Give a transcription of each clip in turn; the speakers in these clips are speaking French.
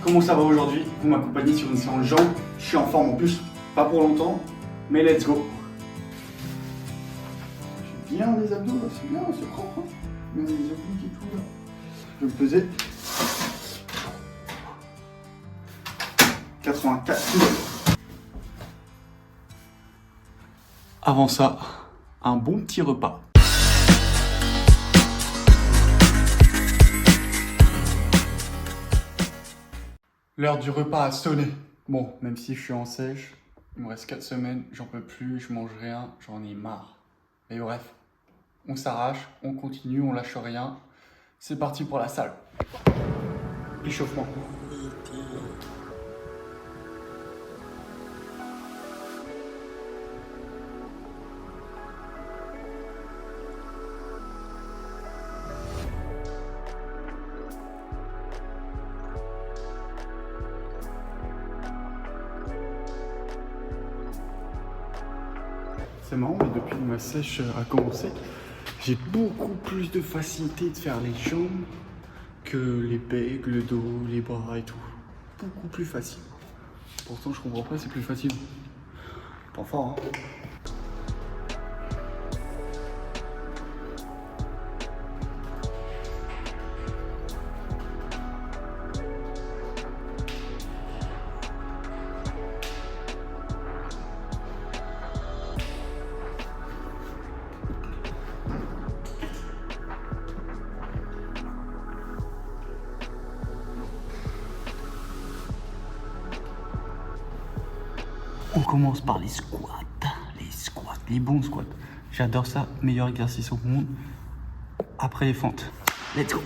Comment ça va aujourd'hui? Vous m'accompagnez sur une séance de jambes. Je suis en forme en plus, pas pour longtemps, mais let's go. J'ai bien les abdos là, c'est bien, c'est propre. Hein, bien les obliques et tout là. Je vais me peser. 84 kg. Avant ça, un bon petit repas. L'heure du repas a sonné. Bon, même si je suis en sèche, il me reste 4 semaines, j'en peux plus, je mange rien, j'en ai marre. Mais bref, on s'arrache, on continue, on lâche rien. C'est parti pour la salle. Échauffement. C'est marrant, mais depuis que ma sèche a commencé, j'ai beaucoup plus de facilité de faire les jambes que les pecs, le dos, les bras et tout. Beaucoup plus facile. Pourtant, je comprends pas, c'est plus facile. Pas fort, hein. On commence par les squats, les bons squats. J'adore ça, meilleur exercice au monde. Après les fentes. Let's go.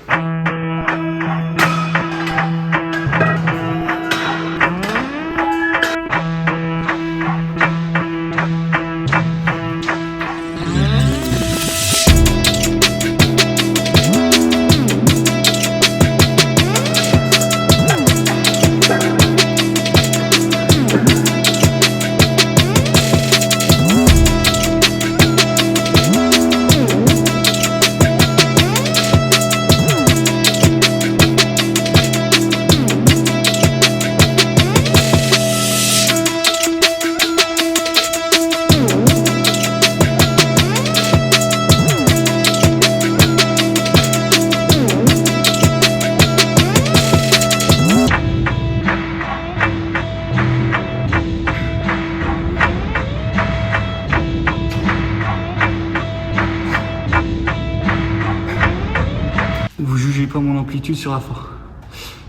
Vous jugez pas mon amplitude sur la fin.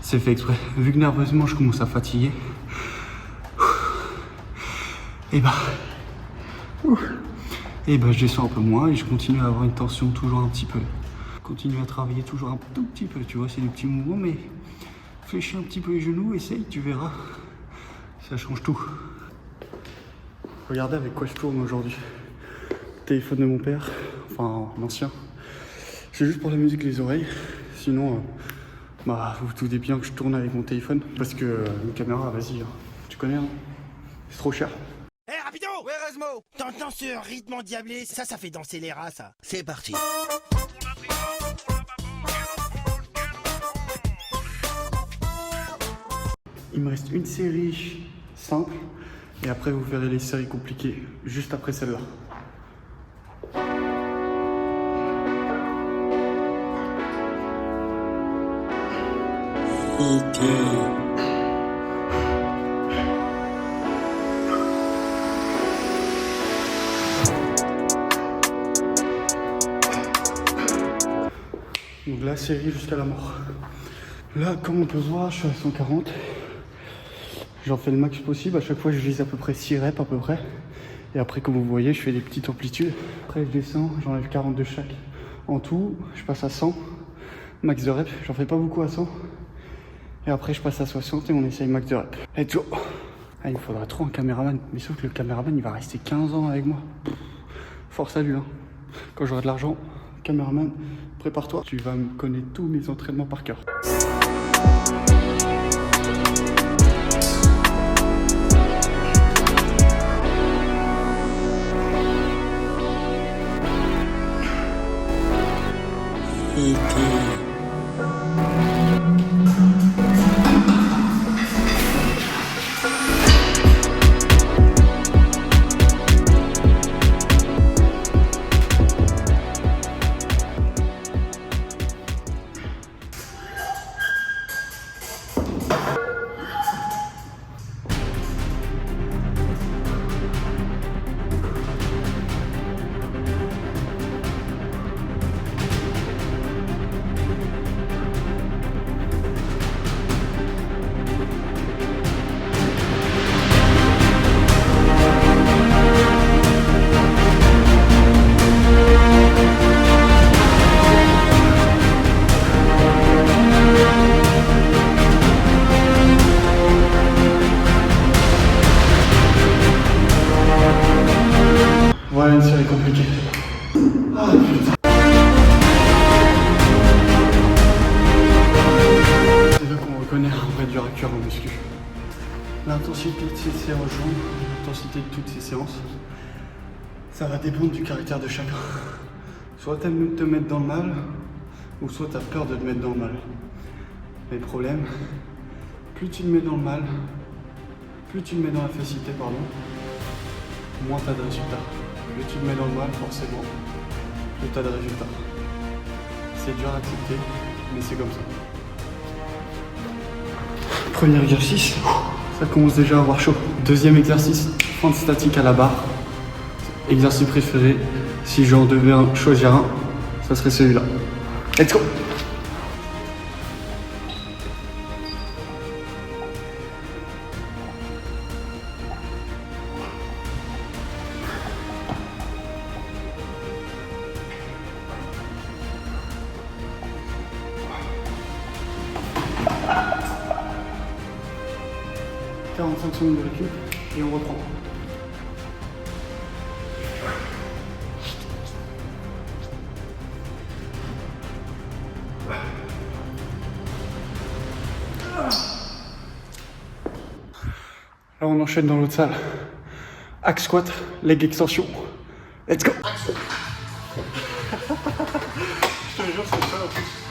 C'est fait exprès. Vu que nerveusement je commence à fatiguer. Et bah je descends un peu moins et je continue à avoir une tension toujours un petit peu. Je continue à travailler toujours un tout petit peu. Tu vois, c'est des petits mouvements, mais fléchis un petit peu les genoux, essaye, tu verras. Ça change tout. Regardez avec quoi je tourne aujourd'hui. Téléphone de mon père, enfin l'ancien. C'est juste pour la musique les oreilles, sinon vous vous doutez bien que je tourne avec mon téléphone parce que une caméra, vas-y, tu connais, hein, c'est trop cher. Hé, rapido! Ouais, Rasmo! T'entends ce rythme endiablé? Ça fait danser les rats, ça. C'est parti. Il me reste une série simple et après vous verrez les séries compliquées juste après celle-là. Donc la série jusqu'à la mort. Là, comme on peut voir, je suis à 140. J'en fais le max possible. À chaque fois, je vise à peu près 6 reps à peu près. Et après, comme vous voyez, je fais des petites amplitudes. Après, je descends, j'enlève 40 de chaque. En tout, je passe à 100. Max de reps, j'en fais pas beaucoup à 100. Et après, je passe à 60 et on essaye max de reps. Let's go. Ah, il me faudra trop un caméraman. Mais sauf que le caméraman, il va rester 15 ans avec moi. Force à lui, hein. Quand j'aurai de l'argent, caméraman, prépare-toi. Tu vas me connaître tous mes entraînements par cœur. connais, en vrai, dur à cuire en muscu. L'intensité de ces séances, l'intensité de toutes ces séances, ça va dépendre du caractère de chacun. Soit t'aimes te mettre dans le mal, ou soit t'as peur de te mettre dans le mal. Mais le problème, plus tu te mets dans le mal, plus tu te mets dans la facilité, pardon, moins t'as de résultats. Plus tu te mets dans le mal, forcément, plus t'as de résultats. C'est dur à accepter, mais c'est comme ça. Premier exercice, ça commence déjà à avoir chaud. Deuxième exercice, fente statique à la barre. Exercice préféré, si j'en devais choisir un, ça serait celui-là. Let's go! « 45 secondes de récup et on reprend. Là, on enchaîne dans l'autre salle. Hack squat, leg extension. Let's go! Je te jure, c'est ça en plus.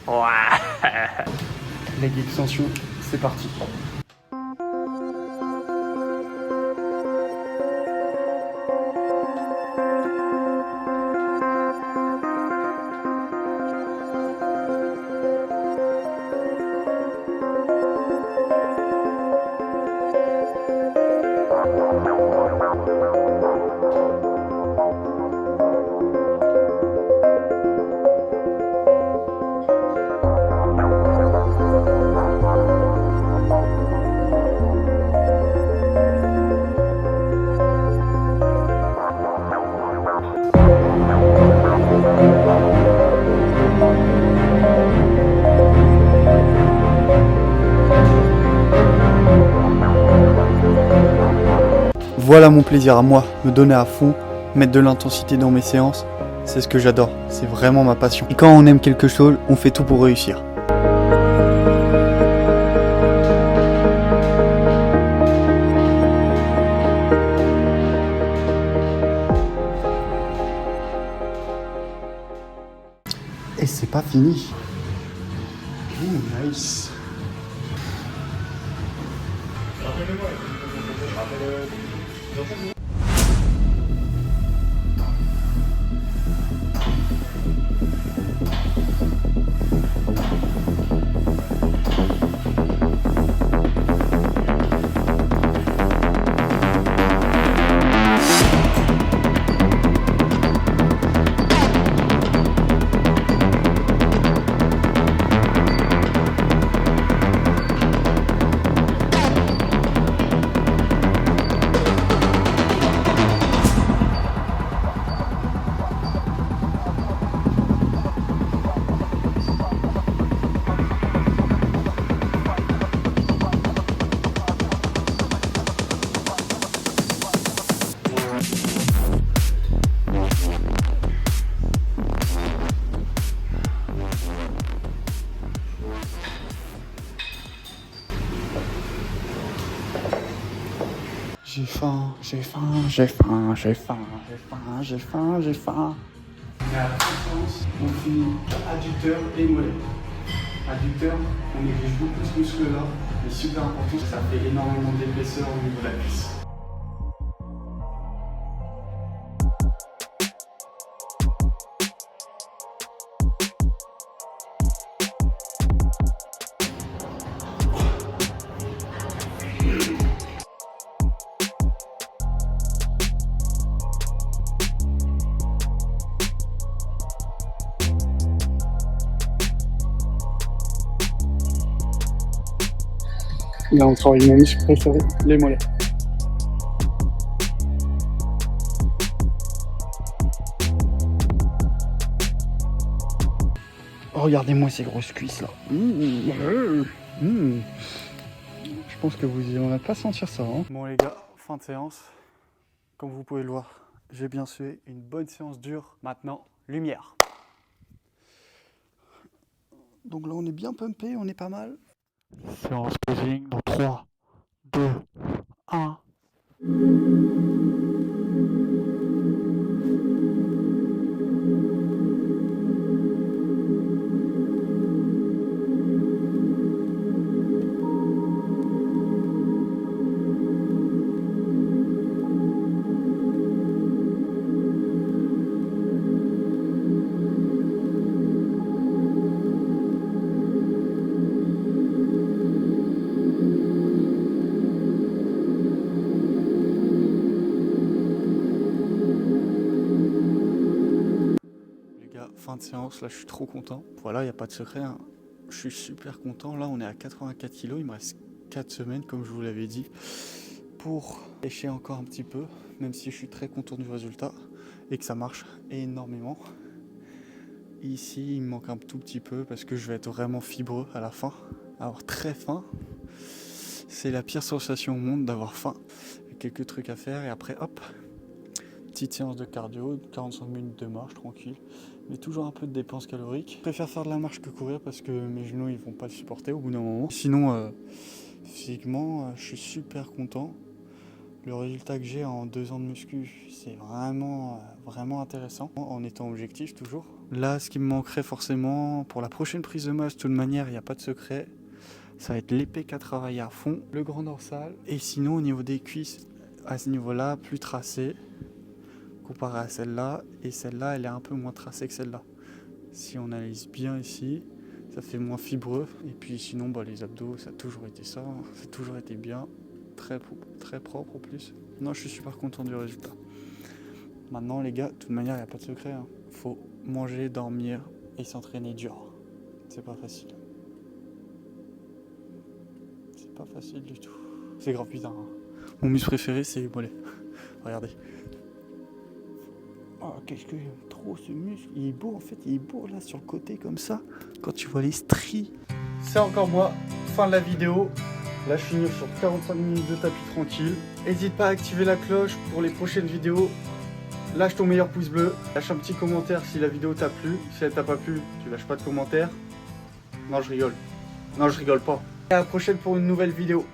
Ouais. Leg extension, c'est parti. Voilà mon plaisir à moi, me donner à fond, mettre de l'intensité dans mes séances, c'est ce que j'adore, c'est vraiment ma passion. Et quand on aime quelque chose, on fait tout pour réussir. Et c'est pas fini. Nice. J'ai faim, j'ai faim, j'ai faim, j'ai faim, j'ai faim, j'ai faim, j'ai faim. Mais à la séance, on finit adducteur et mollet. Adducteur, on néglige beaucoup ce muscle-là, mais super important, ça fait énormément d'épaisseur au niveau de la cuisse. Là, on travaille mon muscle préféré, les mollets. Regardez-moi ces grosses cuisses là. Je pense que vous n'allez pas sentir ça. Hein. Bon les gars, fin de séance. Comme vous pouvez le voir, j'ai bien sué. Une bonne séance dure. Maintenant, lumière. Donc là, on est bien pumpé, on est pas mal. Séance posing dans 3, 2, 1. Fin de séance, là je suis trop content. Voilà, il n'y a pas de secret, hein. Je suis super content. Là on est à 84 kg, il me reste 4 semaines comme je vous l'avais dit pour lécher encore un petit peu, même si je suis très content du résultat et que ça marche énormément. Ici il me manque un tout petit peu parce que je vais être vraiment fibreux à la fin, avoir très faim. C'est la pire sensation au monde d'avoir faim. Il y a quelques trucs à faire et après hop, petite séance de cardio, 45 minutes de marche tranquille. Mais toujours un peu de dépenses caloriques. Je préfère faire de la marche que courir parce que mes genoux ils vont pas le supporter au bout d'un moment. Sinon physiquement je suis super content. Le résultat que j'ai en 2 ans de muscu, c'est vraiment intéressant en étant objectif toujours. Là ce qui me manquerait forcément pour la prochaine prise de masse, de toute manière il n'y a pas de secret. Ça va être l'épée qui a travaillé à fond, le grand dorsal. Et sinon au niveau des cuisses, à ce niveau-là, plus tracé. Comparé à celle-là, et celle-là elle est un peu moins tracée que celle-là. Si on analyse bien ici, ça fait moins fibreux, et puis sinon les abdos ça a toujours été ça, ça a toujours été bien, très propre en plus. Non, je suis super content du résultat. Maintenant les gars, de toute manière il n'y a pas de secret, hein. Faut manger, dormir et s'entraîner dur. C'est pas facile. C'est pas facile du tout. C'est grave putain. Hein. Mon muscle préféré c'est les mollets. Regardez. Oh, qu'est-ce que j'aime trop ce muscle. Il est beau en fait, il est beau là sur le côté comme ça. Quand tu vois les stries. C'est encore moi, fin de la vidéo. Là, je finis sur 45 minutes de tapis tranquille. N'hésite pas à activer la cloche pour les prochaines vidéos. Lâche ton meilleur pouce bleu. Lâche un petit commentaire si la vidéo t'a plu. Si elle t'a pas plu, tu lâches pas de commentaire. Non, je rigole. Non, je rigole pas. Et à la prochaine pour une nouvelle vidéo.